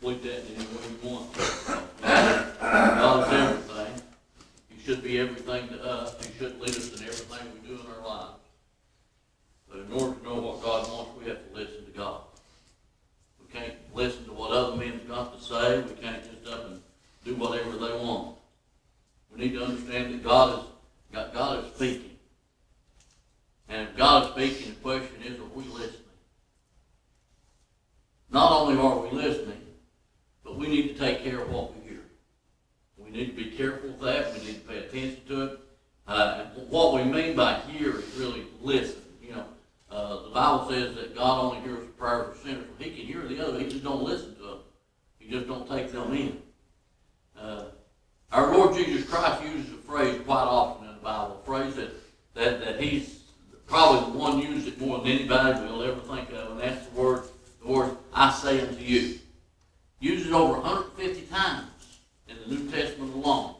complete that in any way you want. God is everything. He should be everything to us. He should lead us in everything we do in our lives. But in order to know what God wants, we have to listen to God. We can't listen to what other men's got to say. We can't just up and do whatever they want. We need to understand that God is speaking. And if God is speaking, the question is, are we listening? Not only are we listening, but we need to take care of what we hear. We need to be careful of that. We need to pay attention to it. And what we mean by hear is really listen. The Bible says that God only hears the prayers of sinners. He can hear the other. He just don't listen to them. He just don't take them in. Our Lord Jesus Christ uses a phrase quite often in the Bible, a phrase that he's probably the one used it more than anybody will ever think of, and that's the word, I say unto you. Uses it over 150 times in the New Testament alone.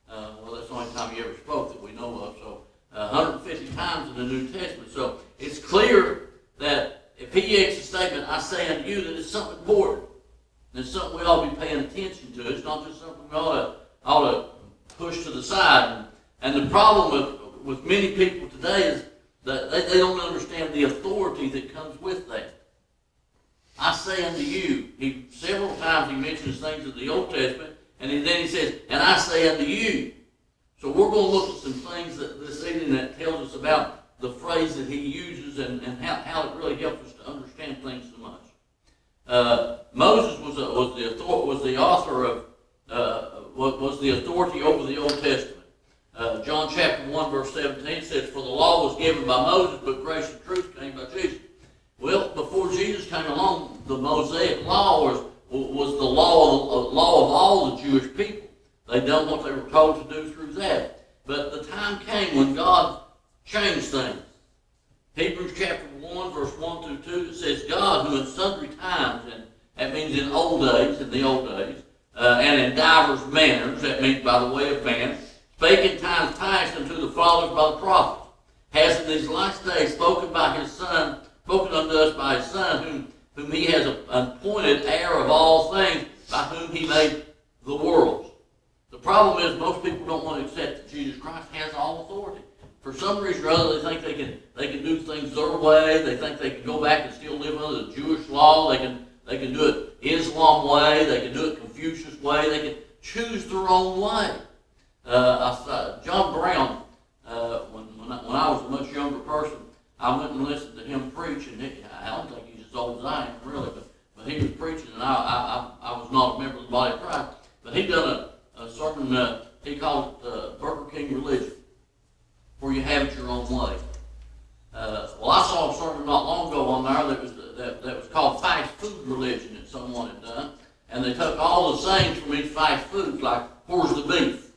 Well, that's the only time he ever spoke that we know of, so 150 times in the New Testament. So it's clear that if he makes a statement, I say unto you, that it's something important. And it's something we ought to be paying attention to. It's not just something we ought to push to the side. And the problem with many people today is that they don't understand the authority that comes with that. I say unto you. Several times he mentions things in the Old Testament, and then he says, and I say unto you. So we're going to look at some things this evening that tells us about the phrase that he uses and how it really helps us to understand things so much. Moses was the authority over the Old Testament. John chapter 1 verse 17 says, for the law was given by Moses, but grace and truth came by Jesus. Well, before Jesus came along, the Mosaic law was the law of all the Jewish people. They done what they were told to do through that. But the time came when God changed things. Hebrews chapter 1 verse 1 through 2, it says, God, who in sundry times, and that means in the old days, and in divers manners, that means by the way of man, spake in times past unto the fathers by the prophets, has in these last days spoken unto us by his Son, whom he has appointed heir of all things, by whom he made the worlds. The problem is most people don't want to accept that Jesus Christ has all authority. For some reason or other, they think they can do things their way. They think they can go back and still live under the Jewish law. They can do it Islam way. They can do it Confucius way. They can choose their own way. John Brown, when I was a much younger person, I went and listened to him preach, and I don't think he's as old as I am, really, but he was preaching, and I was not a member of the body of Christ, but he done a sermon, he called it Burger King religion, where you have it your own way. Well, I saw a sermon not long ago on there that was called fast food religion that someone had done, and they took all the sayings from each fast food, like, where's the beef?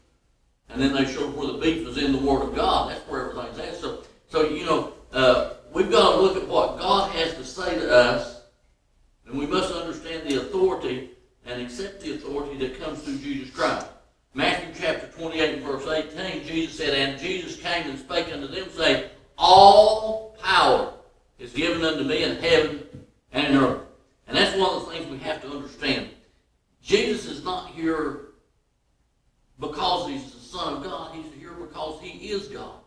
And then they showed where the beef is in the Word of God. That's where everything's at. So we've got to look at what God has to say to us, and we must understand the authority and accept the authority that comes through Jesus Christ. Matthew chapter 28 and verse 18, Jesus said, and Jesus came and spake unto them, saying, all power is given unto me in heaven and in earth. And that's one of the things we have to understand. Jesus is not here because he's the Son of God. He's here because he is God.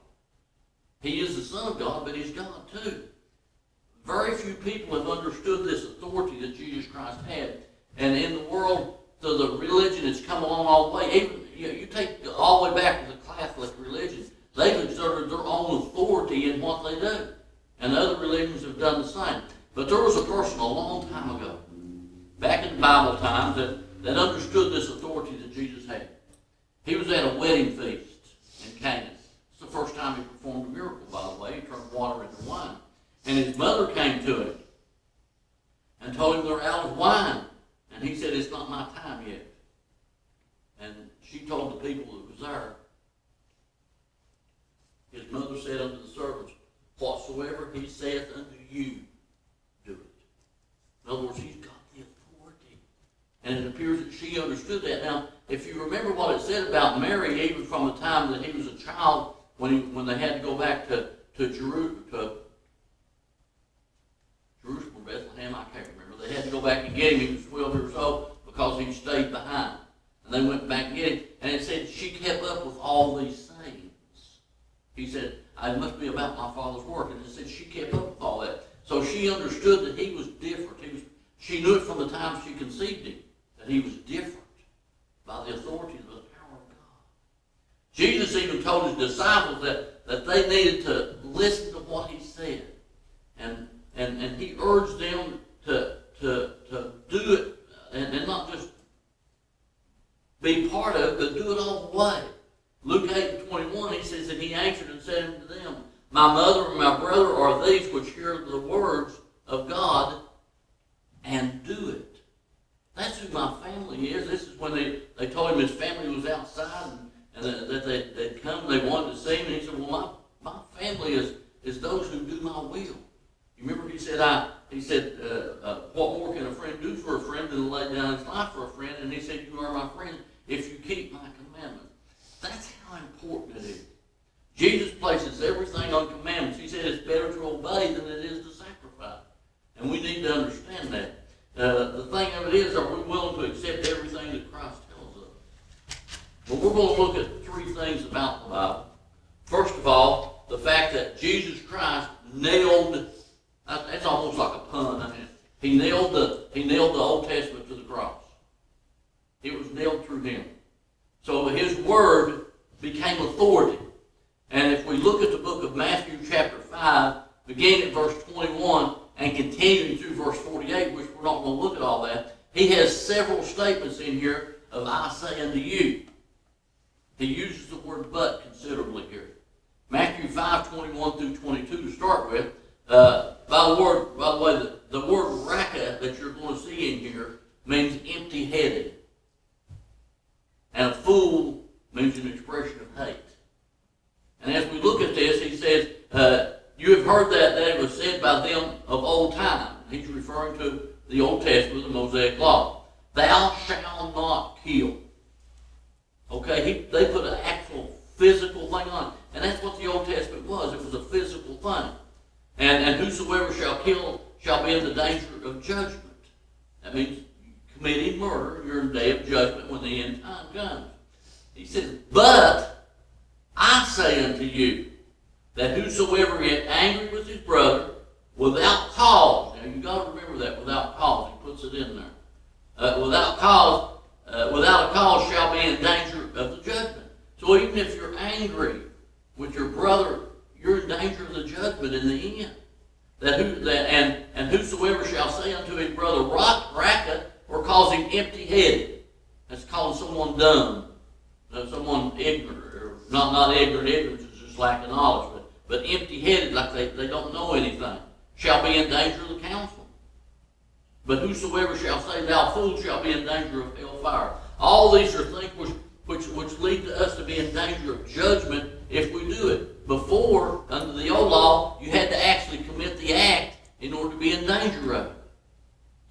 He is the Son of God, but he's God too. Very few people have understood this authority that Jesus Christ had. And in the world, the religion has come along all the way. Even you take all the way back to the Catholic religion, they've exerted their own authority in what they do. And other religions have done the same. But there was a person a long time ago, back in Bible times, that understood this authority that Jesus had. He was at a wedding feast in Canaan. It's the first time he performed a miracle, by the way. He turned water into wine. And his mother came to him and told him they're out of wine. And he said, it's not my time yet. And she told the people that was there, his mother said unto the servants, whatsoever he saith unto you, do it. In other words, he's got the authority. And it appears that she understood that. Now, if you remember what it said about Mary, even from the time that he was a child, when they had to go back to Jerusalem, Bethlehem, I can't remember. They had to go back and get him. He was 12 years old. because he stayed behind. And they went back and get him. And it said she kept up with all these sayings. He said, it must be about my Father's work. And it said she kept up with all that. So she understood that he was different. She knew it from the time she conceived him, that he was different by the authority of the power of God. Jesus even told his disciples that they needed to listen to what he said. And he urged them to do it and not just be part of it, but do it all the way. Luke 8:21, he says, and he answered and said unto them, my mother and my brother are these which hear the words of God and do it. That's who my family is. This is when they told him his family was outside and that they'd come and they wanted to see him. And he said, well, my family is those who do my will. You remember he said, what more can a friend do for a friend than lay down his life for a friend? And he said, you are my friend if you keep my commandments. That's how important it is. Jesus places everything on commandments. He said it's better to obey than it is to sacrifice. And we need to understand that. The thing of it is, are we willing to accept everything that Christ tells us? Well, we're going to look at three things about the Bible. First of all, the fact that Jesus Christ nailed, that's almost like a pun. I mean, he nailed the Old Testament to the cross. It was nailed through him. So his word became authority. And if we look at the book of Matthew chapter 5, beginning at verse 21 and continuing through verse 48, which we're not going to look at all that, he has several statements in here of I say unto you. He uses the word but considerably here. Matthew 5:21 through 22 to start with. By the way, the word raka that you're going to see in here means empty-headed. And a fool means an expression of hate. And as we look at this, he says, you have heard that it was said by them of old time. He's referring to the Old Testament, the Mosaic Law. Thou shalt not kill. Okay, they put an actual physical thing on it. And that's what the Old Testament was. It was a physical thing. And whosoever shall kill shall be in the danger of judgment. That means committing murder, you're in the day of judgment when the end time comes. He says, but I say unto you, that whosoever get angry with his brother without cause, now you've got to remember that, without cause, he puts it in there. Without a cause shall be in danger of the judgment. So even if you're angry with your brother, you're in danger of the judgment in the end. And whosoever shall say unto his brother, Raka, or calls him empty-headed. That's calling someone dumb, someone ignorant, or not ignorant. Ignorance is just lack of knowledge, but empty-headed, like they don't know anything, shall be in danger of the council. But whosoever shall say, thou fool, shall be in danger of hellfire. All these are things which lead to us to be in danger of judgment if we do it. Before, under the old law, you had to actually commit the act in order to be in danger of it.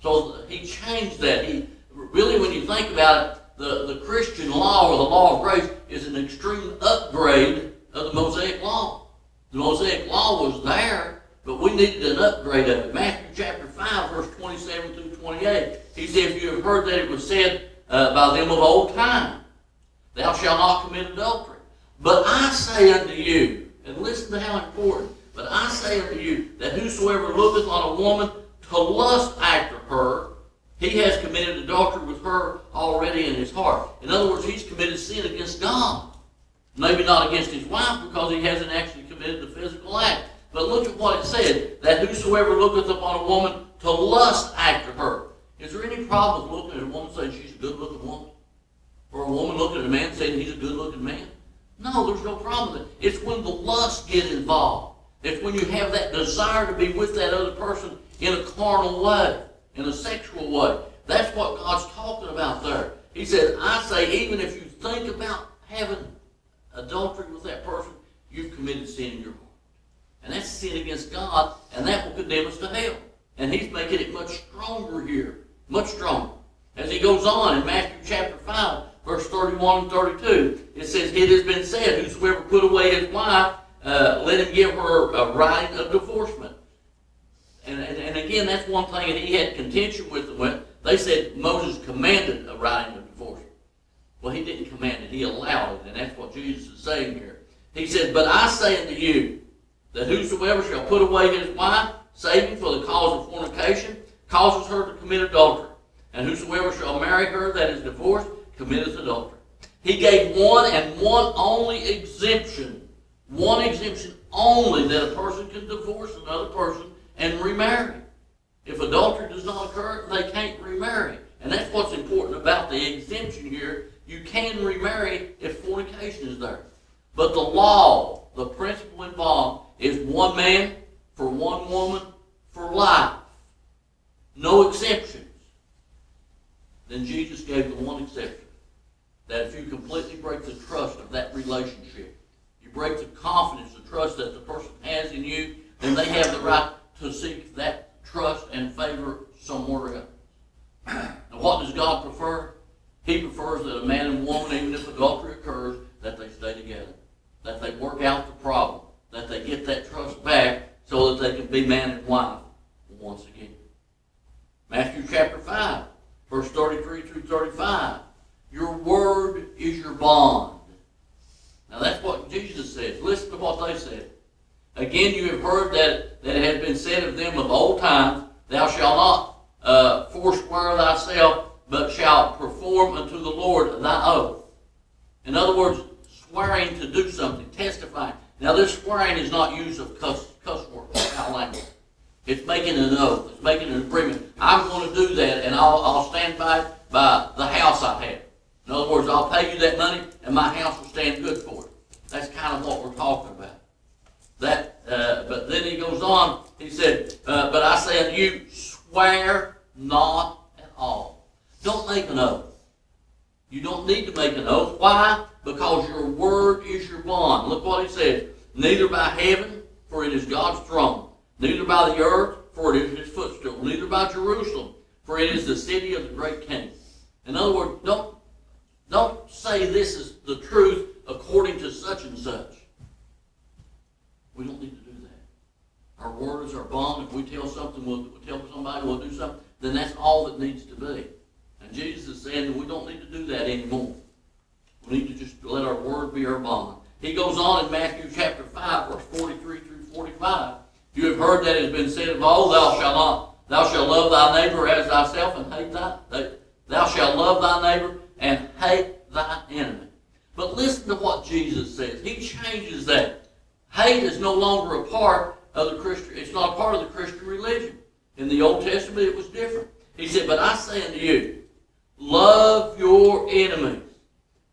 So he changed that. Really, when you think about it, the Christian law, or the law of grace, is an extreme upgrade of the Mosaic law. The Mosaic law was there, but we needed an upgrade of it. Matthew chapter 5, verse 27 through 28. He said, if you have heard that it was said by them of old time, thou shalt not commit adultery. But I say unto you, and listen to how important, but I say unto you, that whosoever looketh on a woman to lust after her, he has committed adultery with her already in his heart. In other words, he's committed sin against God. Maybe not against his wife, because he hasn't actually committed the physical act. But look at what it said, that whosoever looketh upon a woman to lust after her. Is there any problem with looking at a woman saying she's a good-looking woman? Or a woman looking at a man saying he's a good-looking man? No, there's no problem with it. It's when the lust get involved. It's when you have that desire to be with that other person in a carnal way, in a sexual way. That's what God's talking about there. He said, I say, even if you think about having adultery with that person, you've committed sin in your heart. And that's sin against God, and that will condemn us to hell. And he's making it much stronger here, much stronger. As he goes on in Matthew chapter 5, verse 31 and 32, it says, it has been said, whosoever put away his wife, let him give her a writing of divorcement. And again, that's one thing that he had contention with them with. They said Moses commanded a writing of divorce. Well, he didn't command it. He allowed it, and that's what Jesus is saying here. He said, but I say unto you, that whosoever shall put away his wife, saving for the cause of fornication, causes her to commit adultery. And whosoever shall marry her that is divorced, committeth adultery. He gave one and one only exemption. One exemption only, that a person can divorce another person and remarry. If adultery does not occur, they can't remarry. And that's what's important about the exemption here. You can remarry if fornication is there. But the law, the principle involved, is one man for one woman for life. No exceptions. Then Jesus gave the one exception. That if you completely break the trust of that relationship, you break the confidence, the trust that the person has in you, then they have the right to seek that trust and favor somewhere else. Now what does God prefer? He prefers that a man and woman, even if adultery occurs, that they stay together. That they work out the problem. That they get that trust back so that they can be man and wife once again. Matthew chapter 5, verse 33 through 35. Your word is your bond. Now that's what Jesus says. Listen to what they said. Again, you have heard that it has been said of them of old times, thou shalt not forswear thyself, but shalt perform unto the Lord thy oath. In other words, swearing to do something, testifying. Now this swearing is not use of cuss words, foul language. It's making an oath. It's making an agreement. I'm going to do that, and I'll stand by the house I have. In other words, I'll pay you that money, and my house will stand good for it. That's kind of what we're talking about. But then he goes on. He said, but I say unto you, swear not at all. Don't make an oath. You don't need to make an oath. Why? Because your word is your bond. Look what he says. Neither by heaven, for it is God's throne. Neither by the earth, for it is his footstool. Neither by Jerusalem, for it is the city of the great king. In other words, don't say this is the truth according to such and such. We don't need to do that. Our word is our bond. If we tell something, we'll tell somebody we'll do something, then that's all that needs to be. And Jesus is saying that we don't need to do that anymore. We need to just let our word be our bond. He goes on in Matthew chapter 5, verse 43 through 45. You have heard that it has been said of old, thou shalt love thy neighbor as thyself and hate thou shalt love thy neighbor and hate thy enemy. But listen to what Jesus says. He changes that. Hate is no longer a part of the Christian, it's not a part of the Christian religion. In the Old Testament it was different. He said, but I say unto you, love your enemies.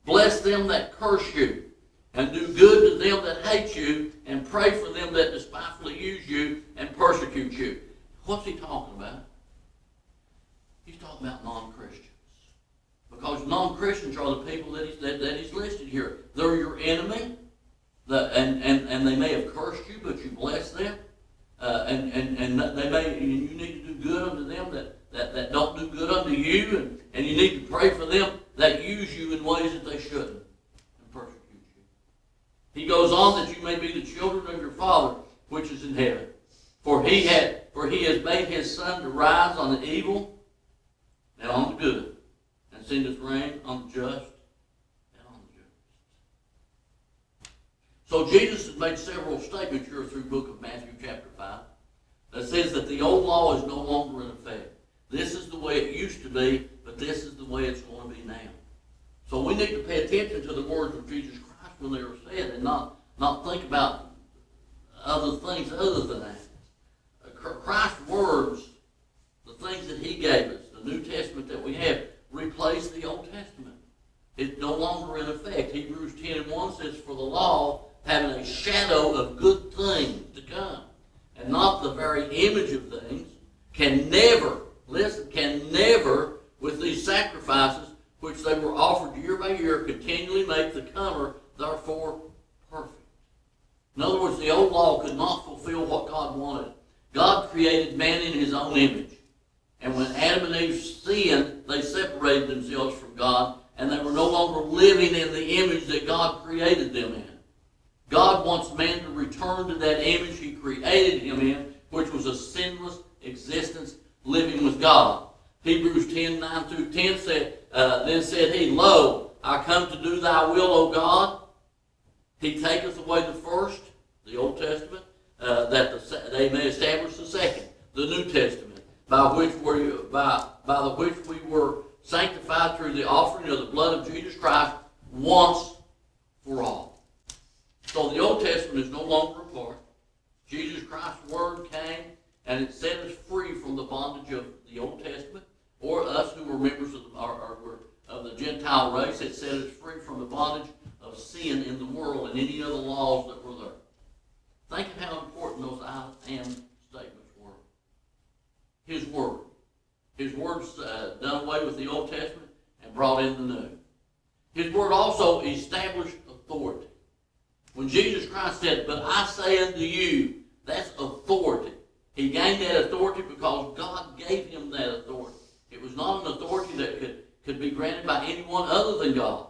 Bless them that curse you, and do good to them that hate you, and pray for them that despitefully use you and persecute you. What's he talking about? He's talking about non-Christians. Because non-Christians are the people that he's listed here. They're your enemy, and they may have cursed you, but you bless them. And you need to do good unto them that don't do good unto you, and you need to pray for them that use you in ways that they shouldn't and persecute you. He goes on that you may be the children of your Father which is in heaven. For he has made his sun to rise on the evil and on the good, and sendeth rain on the just and on the just. So Jesus has made several statements here through the book of Matthew chapter 5 that says that the old law is no longer in effect. This is the way it used to be, but this is the way it's going to be now. So we need to pay attention to the words of Jesus Christ when they were said, and not think about other things other than that. Christ's words, the things that he gave us, the New Testament that we have, replace the Old Testament. It's no longer in effect. Hebrews 10:1 says, for the law, having a shadow of good things to come, and not the very image of things, can never, with these sacrifices, which they were offered year by year, continually make the comer, therefore, perfect. In other words, the old law could not fulfill what God wanted. God created man in his own image. And when Adam and Eve sinned, they separated themselves from God, and they were no longer living in the image that God created them in. God wants man to return to that image he created him in, which was a sinless existence living with God. Hebrews 10:9-10 said, then said he, Lo, I come to do thy will, O God. He taketh away the first, the Old Testament, that they may establish the second, the New Testament, by the which we were sanctified through the offering of the blood of Jesus Christ once for all. So the Old Testament is no longer a part. Jesus Christ's word came and it set us free from the bondage of the Old Testament, or us who were members of the Gentile race. It set us free from the bondage of sin in the world and any other laws that were there. Think of how important those I am statements were. His word. His word's done away with the Old Testament and brought in the New. His word also established authority. When Jesus Christ said, but I say unto you, that's authority. He gained that authority because God gave him that authority. It was not an authority that could be granted by anyone other than God.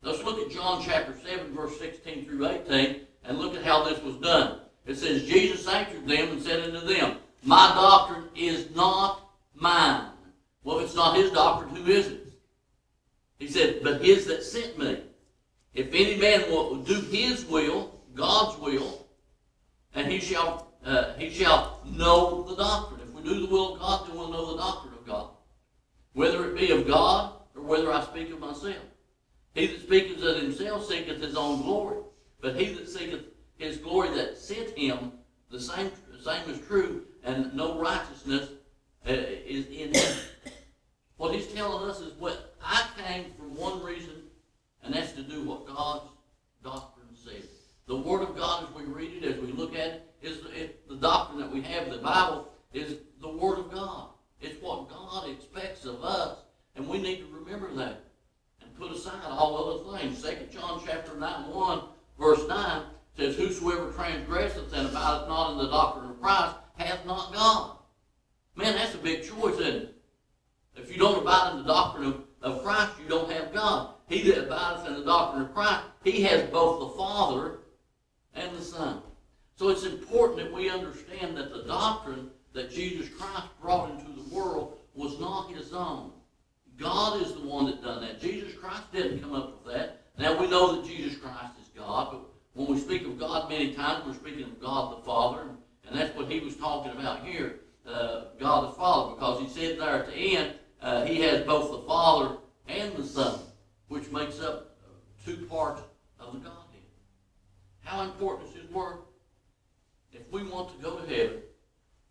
Let's look at John chapter 7, verse 16 through 18, and look at how this was done. It says, Jesus answered them and said unto them, my doctrine is not mine. Well, if it's not his doctrine, who is it? He said, but his that sent me. If any man will do his will, God's will, and he shall know the doctrine. If we do the will of God, then we'll know the doctrine of God. Whether it be of God, or whether I speak of myself. He that speaketh of himself seeketh his own glory. But he that seeketh his glory that sent him, the same is true, and no righteousness is in him. What he's telling us is what I came for one reason, and that's to do what God's doctrine says. The Word of God, as we read it, as we look at it, is the doctrine that we have. The Bible is the Word of God. It's what God expects of us, and we need to remember that and put aside all other things. 2 John chapter 1, verse 9 says, whosoever transgresseth and abideth not in the doctrine of Christ hath not God. Man, that's a big choice, isn't it? If you don't abide in the doctrine of Christ, you don't have God. He that abideth in the doctrine of Christ, he has both the Father and the Son. So it's important that we understand that the doctrine that Jesus Christ brought into the world was not his own. God is the one that done that. Jesus Christ didn't come up with that. Now we know that Jesus Christ is God, but when we speak of God many times, we're speaking of God the Father, and that's what he was talking about here, God the Father, because he said there at the end, he has both the Father and the Son, which makes up two parts of the Godhead. How important is his word? If we want to go to heaven,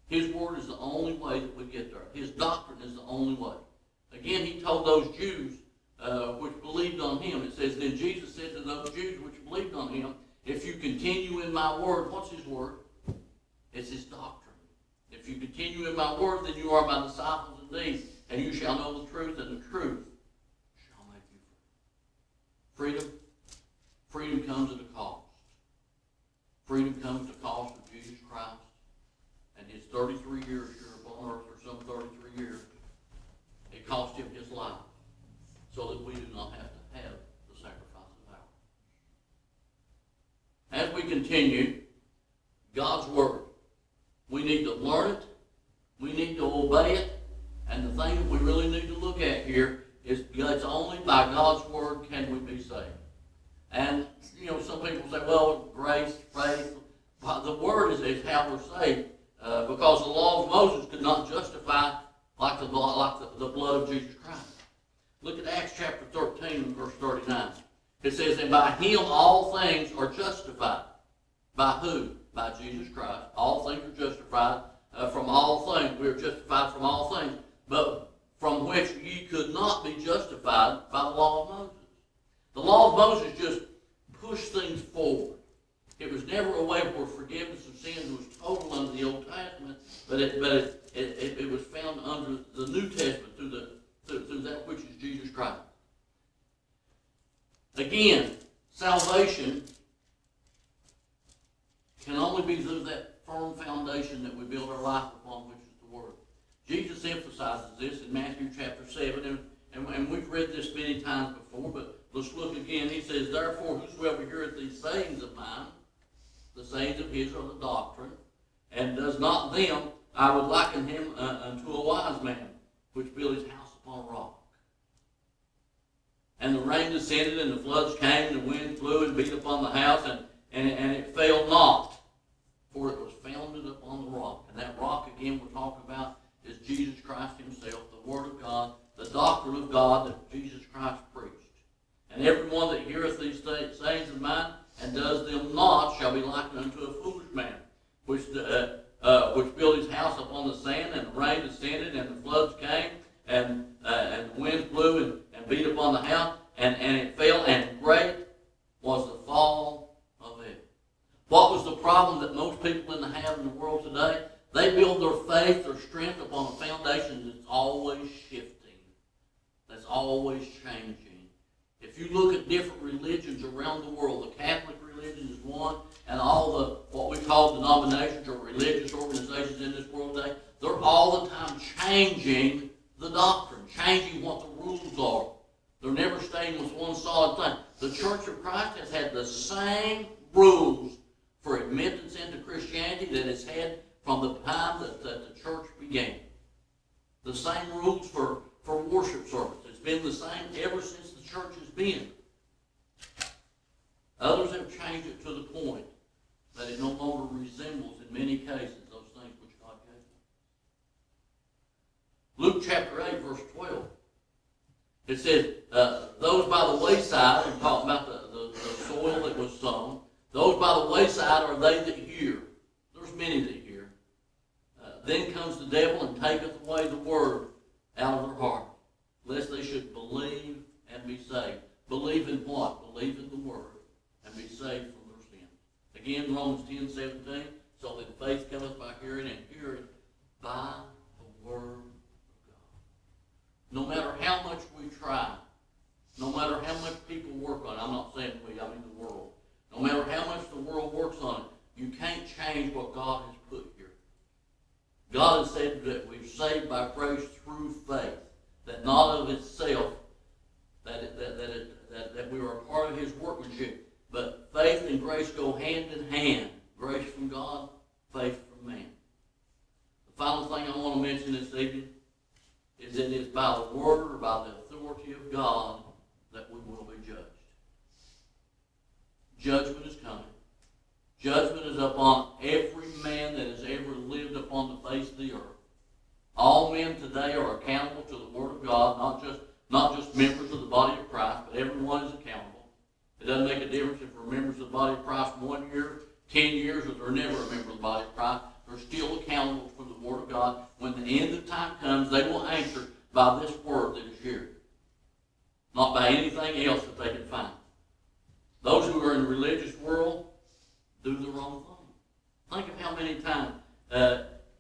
his word is the only way that we get there. His doctrine is the only way. Again, he told those Jews which believed on him, it says, then Jesus said to those Jews which believed on him, if you continue in my word, what's his word? It's his doctrine. If you continue in my word, then you are my disciples indeed, and you shall know the truth, and the truth shall make you free. Freedom comes at a cost. Freedom comes at the cost of Jesus Christ and his 33 years here upon earth, or some 33 years. It cost him his life so that we do not have to have the sacrifice of ours. As we continue, God's word, we need to learn it, we need to obey it, and the thing that we really need to look at here is it's only by God's word can we be saved. And, some people say, well, grace, faith, the word is how we're saved, because the law of Moses could not justify like the blood of Jesus Christ. Look at Acts chapter 13 and verse 39. It says, and by him all things are justified. By who? By Jesus Christ. All things are justified from all things. We are justified from all things, but from which ye could not be justified by the law of Moses. The law of Moses just pushed things forward. It was never a way where forgiveness of sins was total under the Old Testament, but it was found under the New Testament through that which is Jesus Christ. Again, salvation can only be through that firm foundation that we build our life upon, which is the Word. Jesus emphasizes this in Matthew chapter 7, and we've read this many times before, but let's look again. He says, therefore, whosoever heareth these sayings of mine, the sayings of his are the doctrine, and does not them, I would liken him unto a wise man, which built rain descended, and the floods came, and the wind blew and beat upon the house, and it fell not, for it was founded upon the rock. And that rock, again, we're talking about is Jesus Christ himself, the Word of God, the doctrine of God that Jesus Christ preached. And everyone that heareth these sayings of mine and does them not shall be likened unto a foolish man, which built his house upon the sand, and the rain descended, and the floods came, and the winds blew and beat upon the house, and it fell, and great was the fall of it. What was the problem that most people have in the world today? They build their faith, their strength upon a foundation that's always shifting, that's always changing. If you look at different religions around the world, the Catholic religion is one, and all the what we call denominations or religious organizations in this world today, they're all the time changing the doctrine, changing what the rules are. They're never staying with one solid thing. The Church of Christ has had the same rules for admittance into Christianity that it's had from the time that the church began. The same rules for worship service. It's been the same ever since the church has been. Others have changed it to the point that it no longer resembles, in many cases, those things which God gave. Luke chapter 8, verse 12. It says, those by the wayside, and talking about the soil that was sown, those by the wayside are they that hear. There's many that hear. Then comes the devil and taketh away the word out of their heart, lest they should believe and be saved. Believe in what? Believe in the word and be saved from their sins. Again, Romans 10:17, so that faith cometh by hearing, and hearing by the word of God. No matter how much we try, no matter how much people work on it, I'm not saying we, I mean the world. No matter how much the world works on it, you can't change what God has put here. God has said that we're saved by grace through faith, that not of itself, that we are a part of his workmanship. But faith and grace go hand in hand. Grace from God, faith from man. The final thing I want to mention this evening is that it's by the word or by the authority of God that we will be judged. Judgment is coming. Judgment is upon every man that has ever lived upon the face of the earth. All men today are accountable to the Word of God, not just members of the body of Christ, but everyone is accountable. It doesn't make a difference if we're members of the body of Christ 1 year, 10 years, or they're never a member of the body of Christ. They're still accountable for the Word of God. When the end of time comes, they will answer by this Word that is here, not by anything else that they can find. Those who are in the religious world do the wrong thing. Think of how many times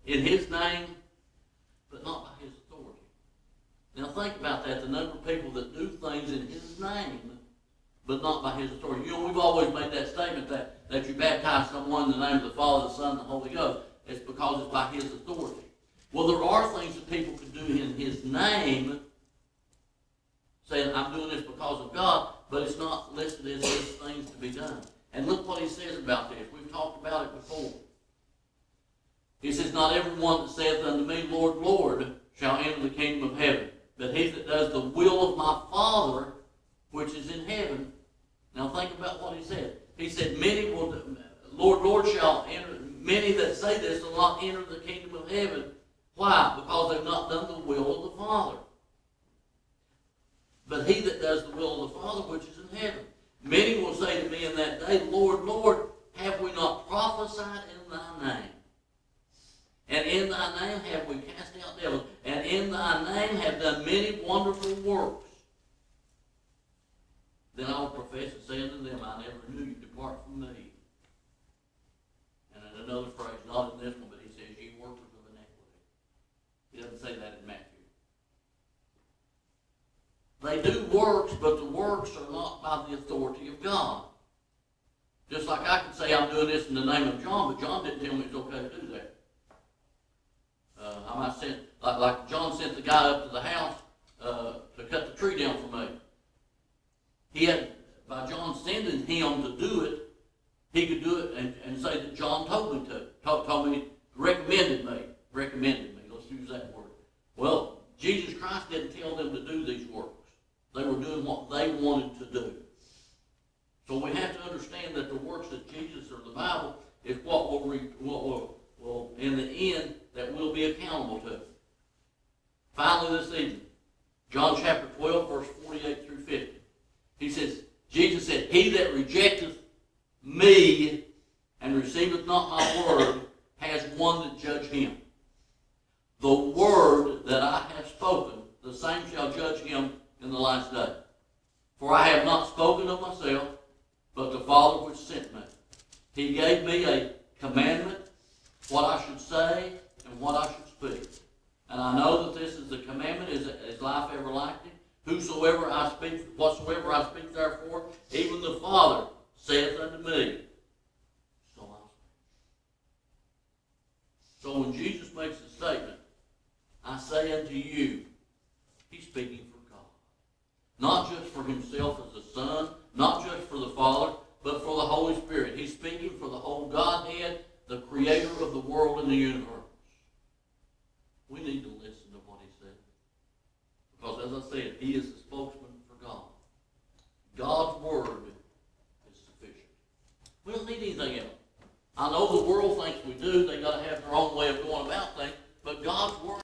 in his name, but not by his authority. Now think about that, the number of people that do things in his name, but not by his authority. You know, we've always made that statement that you baptize someone in the name of the Father, the Son, and the Holy Ghost. It's because it's by his authority. Well, there are things that people can do in his name, saying, I'm doing this because of God, but it's not listed as his things to be done. And look what he says about this. We've talked about it before. He says, not everyone that saith unto me, Lord, Lord, shall enter the kingdom of heaven, but he that does the will of my Father, which is in heaven. Now think about what he said. He said, many will, Lord, Lord, shall enter. Many that say this will not enter the kingdom of heaven. Why? Because they've not done the will of the Father. But he that does the will of the Father, which is in heaven. Many will say to me in that day, Lord, Lord, have we not prophesied in thy name? And in thy name have we cast out devils, and in thy name have done many wonderful works. Then I will profess and say unto them, I never knew you, depart from me. And in another phrase, not in this one, but he says, ye workers of iniquity. He doesn't say that in Matthew. They do works, but the works are not by the authority of God. Just like I can say I'm doing this in the name of John, but John didn't tell me it's okay to do that. I might send, like John sent the guy up to the house to cut the tree down for me. He had, by John sending him to do it, he could do it and say that John told me to. Told me, recommended me. Let's use that word. Well, Jesus Christ didn't tell them to do these works. They were doing what they wanted to do. So we have to understand that the works of Jesus or the Bible is what will in the end, that we'll be accountable to. Finally this evening, John chapter 12, verse 48 through 50. He says, Jesus said, he that rejecteth me and receiveth not my word has one that judge him. The word that I have spoken, the same shall judge him in the last day. For I have not spoken of myself, but the Father which sent me. He gave me a commandment, what I should say and what I should speak. And I know that this is the commandment, is life everlasting. Whatsoever I speak therefore, even the Father saith unto me, so I'll speak. So when Jesus makes the statement, I say unto you, he's speaking for God. Not just for himself as the Son, not just for the Father, but for the Holy Spirit. He's speaking for the whole Godhead, the creator of the world and the universe. We need to listen to what he said. Because as I said, he is the spokesman for God. God's word is sufficient. We don't need anything else. I know the world thinks we do. They got to have their own way of going about things. But God's word